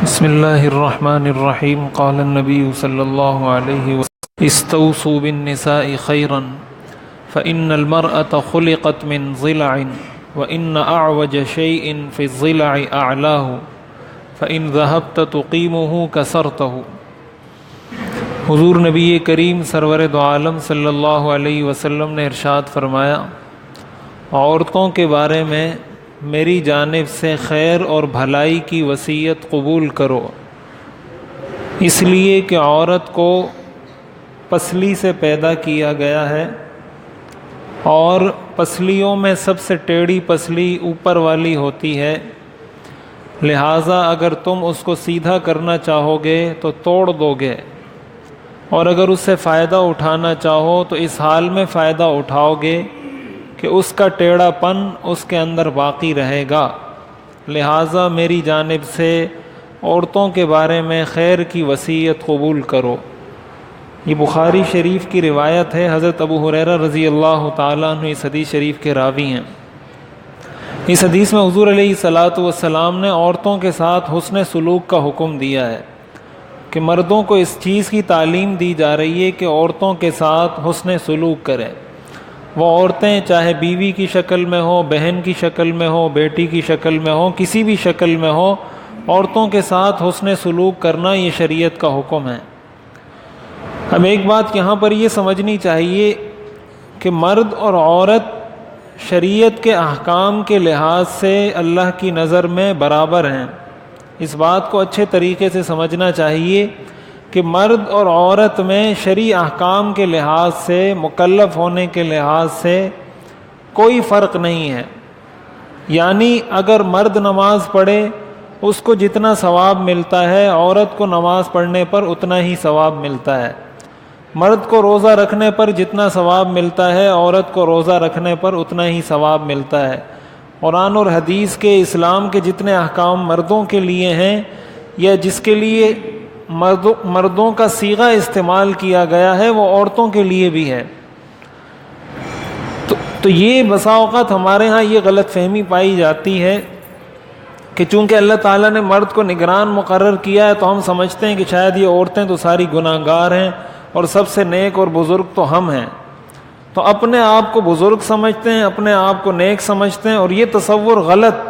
بسم اللہ الرحمن الرحیم قال النبی صلی اللہ علیہ وسلم استوصوا بالنساء خیرا فإن المرأة خلقت من ضلع وإن أعوج شيء في الضلع أعلاه فإن ذهبت تقيمه كسرته۔ حضور نبی کریم سرور دو عالم صلی اللہ علیہ وسلم نے ارشاد فرمایا، عورتوں کے بارے میں میری جانب سے خیر اور بھلائی کی وصیت قبول کرو، اس لیے کہ عورت کو پسلی سے پیدا کیا گیا ہے اور پسلیوں میں سب سے ٹیڑھی پسلی اوپر والی ہوتی ہے، لہٰذا اگر تم اس کو سیدھا کرنا چاہو گے تو توڑ دو گے، اور اگر اس سے فائدہ اٹھانا چاہو تو اس حال میں فائدہ اٹھاؤ گے کہ اس کا ٹیڑھا پن اس کے اندر باقی رہے گا، لہٰذا میری جانب سے عورتوں کے بارے میں خیر کی وصیت قبول کرو۔ یہ بخاری شریف کی روایت ہے۔ حضرت ابو ہریرہ رضی اللہ تعالیٰ عنہ اس حدیث شریف کے راوی ہیں۔ اس حدیث میں حضور علیہ الصلاۃ والسلام نے عورتوں کے ساتھ حسن سلوک کا حکم دیا ہے کہ مردوں کو اس چیز کی تعلیم دی جا رہی ہے کہ عورتوں کے ساتھ حسن سلوک کریں۔ وہ عورتیں چاہے بیوی کی شکل میں ہو، بہن کی شکل میں ہو، بیٹی کی شکل میں ہو، کسی بھی شکل میں ہو، عورتوں کے ساتھ حسن سلوک کرنا یہ شریعت کا حکم ہے۔ اب ایک بات یہاں پر یہ سمجھنی چاہیے کہ مرد اور عورت شریعت کے احکام کے لحاظ سے اللہ کی نظر میں برابر ہیں۔ اس بات کو اچھے طریقے سے سمجھنا چاہیے کہ مرد اور عورت میں شرعی احکام کے لحاظ سے، مکلف ہونے کے لحاظ سے کوئی فرق نہیں ہے۔ یعنی اگر مرد نماز پڑھے اس کو جتنا ثواب ملتا ہے، عورت کو نماز پڑھنے پر اتنا ہی ثواب ملتا ہے۔ مرد کو روزہ رکھنے پر جتنا ثواب ملتا ہے، عورت کو روزہ رکھنے پر اتنا ہی ثواب ملتا ہے۔ قرآن اور حدیث کے، اسلام کے جتنے احکام مردوں کے لیے ہیں یا جس کے لیے مردوں کا صیغہ استعمال کیا گیا ہے، وہ عورتوں کے لیے بھی ہے۔ تو یہ بسا اوقات ہمارے ہاں یہ غلط فہمی پائی جاتی ہے کہ چونکہ اللہ تعالیٰ نے مرد کو نگران مقرر کیا ہے تو ہم سمجھتے ہیں کہ شاید یہ عورتیں تو ساری گناہ گار ہیں اور سب سے نیک اور بزرگ تو ہم ہیں، تو اپنے آپ کو بزرگ سمجھتے ہیں، اپنے آپ کو نیک سمجھتے ہیں، اور یہ تصور غلط،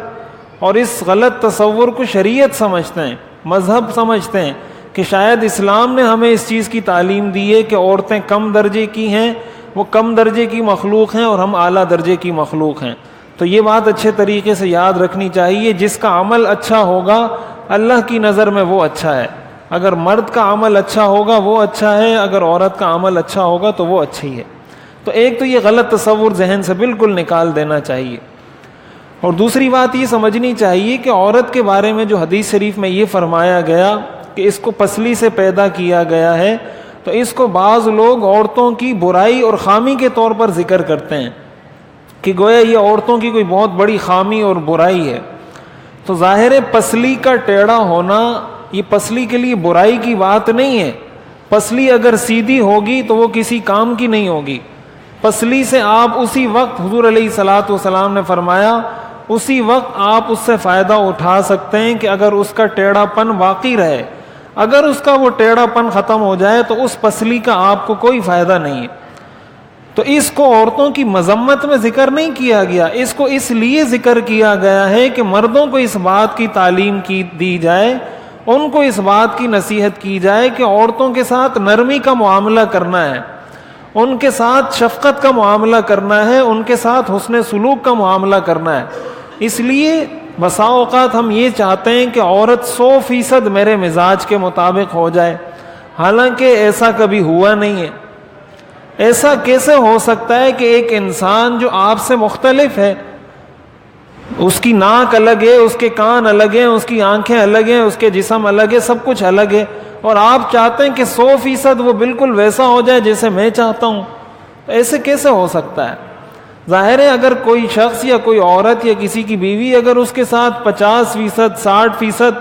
اور اس غلط تصور کو شریعت سمجھتے ہیں، مذہب سمجھتے ہیں کہ شاید اسلام نے ہمیں اس چیز کی تعلیم دی ہے کہ عورتیں کم درجے کی ہیں، وہ کم درجے کی مخلوق ہیں اور ہم اعلیٰ درجے کی مخلوق ہیں۔ تو یہ بات اچھے طریقے سے یاد رکھنی چاہیے، جس کا عمل اچھا ہوگا اللہ کی نظر میں وہ اچھا ہے۔ اگر مرد کا عمل اچھا ہوگا وہ اچھا ہے، اگر عورت کا عمل اچھا ہوگا تو وہ اچھی ہے۔ تو ایک تو یہ غلط تصور ذہن سے بالکل نکال دینا چاہیے، اور دوسری بات یہ سمجھنی چاہیے کہ عورت کے بارے میں جو حدیث شریف میں یہ فرمایا گیا کہ اس کو پسلی سے پیدا کیا گیا ہے، تو اس کو بعض لوگ عورتوں کی برائی اور خامی کے طور پر ذکر کرتے ہیں کہ گویا یہ عورتوں کی کوئی بہت بڑی خامی اور برائی ہے۔ تو ظاہر ہے پسلی کا ٹیڑھا ہونا یہ پسلی کے لیے برائی کی بات نہیں ہے۔ پسلی اگر سیدھی ہوگی تو وہ کسی کام کی نہیں ہوگی۔ پسلی سے آپ اسی وقت، حضور علیہ الصلاۃ والسلام نے فرمایا، اسی وقت آپ اس سے فائدہ اٹھا سکتے ہیں کہ اگر اس کا ٹیڑھا پن باقی رہے۔ اگر اس کا وہ ٹیڑھا پن ختم ہو جائے تو اس پسلی کا آپ کو کوئی فائدہ نہیں ہے۔ تو اس کو عورتوں کی مذمت میں ذکر نہیں کیا گیا، اس کو اس لیے ذکر کیا گیا ہے کہ مردوں کو اس بات کی تعلیم دی جائے، ان کو اس بات کی نصیحت کی جائے کہ عورتوں کے ساتھ نرمی کا معاملہ کرنا ہے، ان کے ساتھ شفقت کا معاملہ کرنا ہے، ان کے ساتھ حسن سلوک کا معاملہ کرنا ہے۔ اس لیے بسا اوقات ہم یہ چاہتے ہیں کہ عورت 100% میرے مزاج کے مطابق ہو جائے، حالانکہ ایسا کبھی ہوا نہیں ہے۔ ایسا کیسے ہو سکتا ہے کہ ایک انسان جو آپ سے مختلف ہے، اس کی ناک الگ ہے، اس کے کان الگ ہیں، اس کی آنکھیں الگ ہیں، اس کے جسم الگ ہے، سب کچھ الگ ہے، اور آپ چاہتے ہیں کہ 100% وہ بالکل ویسا ہو جائے جیسے میں چاہتا ہوں؟ ایسے کیسے ہو سکتا ہے؟ ظاہر ہے اگر کوئی شخص یا کوئی عورت یا کسی کی بیوی اگر اس کے ساتھ 50%، 60%،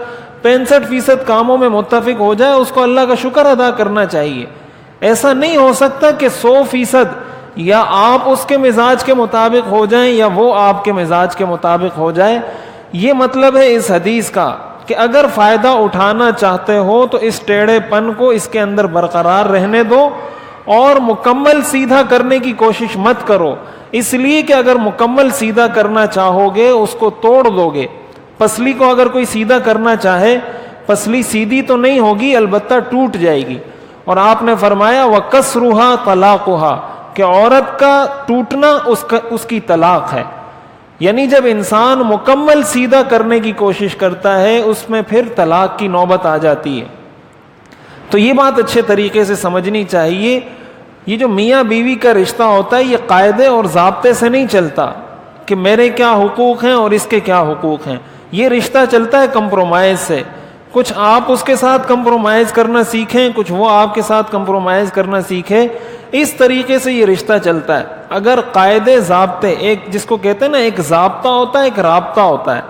65% کاموں میں متفق ہو جائے، اس کو اللہ کا شکر ادا کرنا چاہیے۔ ایسا نہیں ہو سکتا کہ 100% یا آپ اس کے مزاج کے مطابق ہو جائیں یا وہ آپ کے مزاج کے مطابق ہو جائے۔ یہ مطلب ہے اس حدیث کا کہ اگر فائدہ اٹھانا چاہتے ہو تو اس ٹیڑھے پن کو اس کے اندر برقرار رہنے دو اور مکمل سیدھا کرنے کی کوشش مت کرو، اس لیے کہ اگر مکمل سیدھا کرنا چاہو گے اس کو توڑ دو گے۔ پسلی کو اگر کوئی سیدھا کرنا چاہے، پسلی سیدھی تو نہیں ہوگی، البتہ ٹوٹ جائے گی۔ اور آپ نے فرمایا وَكَسْرُهَا طَلَاقُهَا کہ عورت کا ٹوٹنا اس کی طلاق ہے، یعنی جب انسان مکمل سیدھا کرنے کی کوشش کرتا ہے اس میں پھر طلاق کی نوبت آ جاتی ہے۔ تو یہ بات اچھے طریقے سے سمجھنی چاہیے، یہ جو میاں بیوی کا رشتہ ہوتا ہے یہ قاعدے اور ضابطے سے نہیں چلتا کہ میرے کیا حقوق ہیں اور اس کے کیا حقوق ہیں، یہ رشتہ چلتا ہے کمپرومائز سے۔ کچھ آپ اس کے ساتھ کمپرومائز کرنا سیکھیں، کچھ وہ آپ کے ساتھ کمپرومائز کرنا سیکھے، اس طریقے سے یہ رشتہ چلتا ہے۔ اگر قاعدے ضابطے، ایک جس کو کہتے ہیں نا ایک ضابطہ ہوتا ہے ایک رابطہ ہوتا ہے،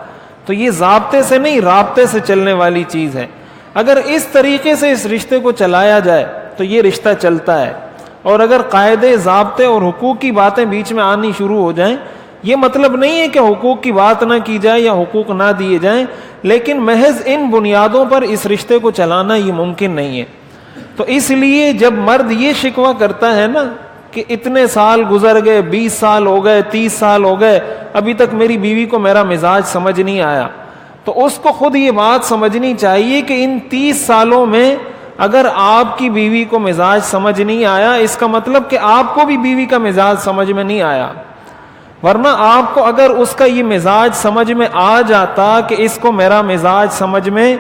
تو یہ ضابطے سے نہیں رابطے سے چلنے والی چیز ہے۔ اگر اس طریقے سے اس رشتے کو چلایا جائے تو یہ رشتہ چلتا ہے، اور اگر قاعدے ضابطے اور حقوق کی باتیں بیچ میں آنی شروع ہو جائیں، یہ مطلب نہیں ہے کہ حقوق کی بات نہ کی جائے یا حقوق نہ دیے جائیں، لیکن محض ان بنیادوں پر اس رشتے کو چلانا یہ ممکن نہیں ہے۔ تو اس لیے جب مرد یہ شکوہ کرتا ہے نا کہ اتنے سال گزر گئے، 20 سال ہو گئے، 30 سال ہو گئے، ابھی تک میری بیوی کو میرا مزاج سمجھ نہیں آیا، تو اس کو خود یہ بات سمجھنی چاہیے کہ ان 30 سالوں میں اگر آپ کی بیوی کو مزاج سمجھ نہیں آیا، اس کا مطلب کہ آپ کو بھی بیوی کا مزاج سمجھ میں نہیں آیا، ورنہ آپ کو اگر اس کا یہ مزاج سمجھ میں آ جاتا کہ اس کو میرا مزاج سمجھ میں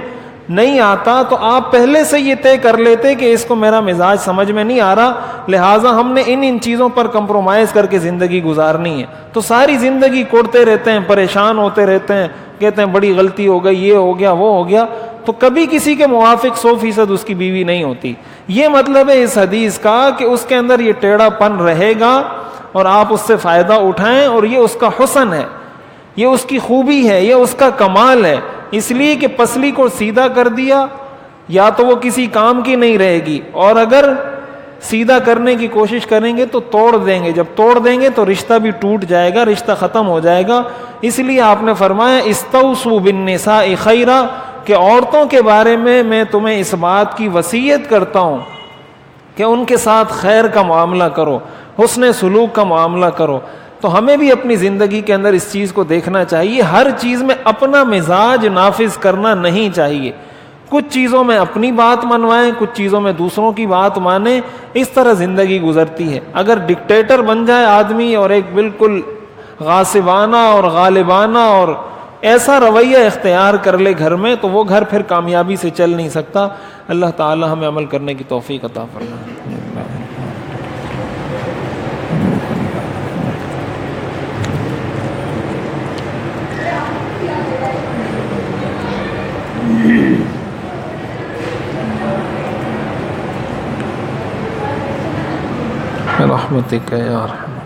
نہیں آتا تو آپ پہلے سے یہ طے کر لیتے کہ اس کو میرا مزاج سمجھ میں نہیں آ رہا، لہٰذا ہم نے ان چیزوں پر کمپرومائز کر کے زندگی گزارنی ہے۔ تو ساری زندگی کوڑتے رہتے ہیں، پریشان ہوتے رہتے ہیں، کہتے ہیں بڑی غلطی ہو گئی، یہ ہو گیا وہ ہو گیا، تو کبھی کسی کے موافق 100% اس کی بیوی نہیں ہوتی۔ یہ مطلب ہے اس حدیث کا کہ اس کے اندر یہ ٹیڑھا پن رہے گا اور آپ اس سے فائدہ اٹھائیں، اور یہ اس کا حسن ہے، یہ اس کی خوبی ہے، یہ اس کا کمال ہے۔ اس لیے کہ پسلی کو سیدھا کر دیا یا تو وہ کسی کام کی نہیں رہے گی، اور اگر سیدھا کرنے کی کوشش کریں گے تو توڑ دیں گے، جب توڑ دیں گے تو رشتہ بھی ٹوٹ جائے گا، رشتہ ختم ہو جائے گا۔ اس لیے آپ نے فرمایا استوصوا بالنساء خیرا کہ عورتوں کے بارے میں تمہیں اس بات کی وصیت کرتا ہوں کہ ان کے ساتھ خیر کا معاملہ کرو، حسن سلوک کا معاملہ کرو۔ تو ہمیں بھی اپنی زندگی کے اندر اس چیز کو دیکھنا چاہیے، ہر چیز میں اپنا مزاج نافذ کرنا نہیں چاہیے، کچھ چیزوں میں اپنی بات منوائیں، کچھ چیزوں میں دوسروں کی بات مانیں، اس طرح زندگی گزرتی ہے۔ اگر ڈکٹیٹر بن جائے آدمی اور ایک بالکل غاصبانہ اور غالبانہ اور ایسا رویہ اختیار کر لے گھر میں تو وہ گھر پھر کامیابی سے چل نہیں سکتا۔ اللہ تعالی ہمیں عمل کرنے کی توفیق عطا فرمائے۔ برحمتک یا ارحم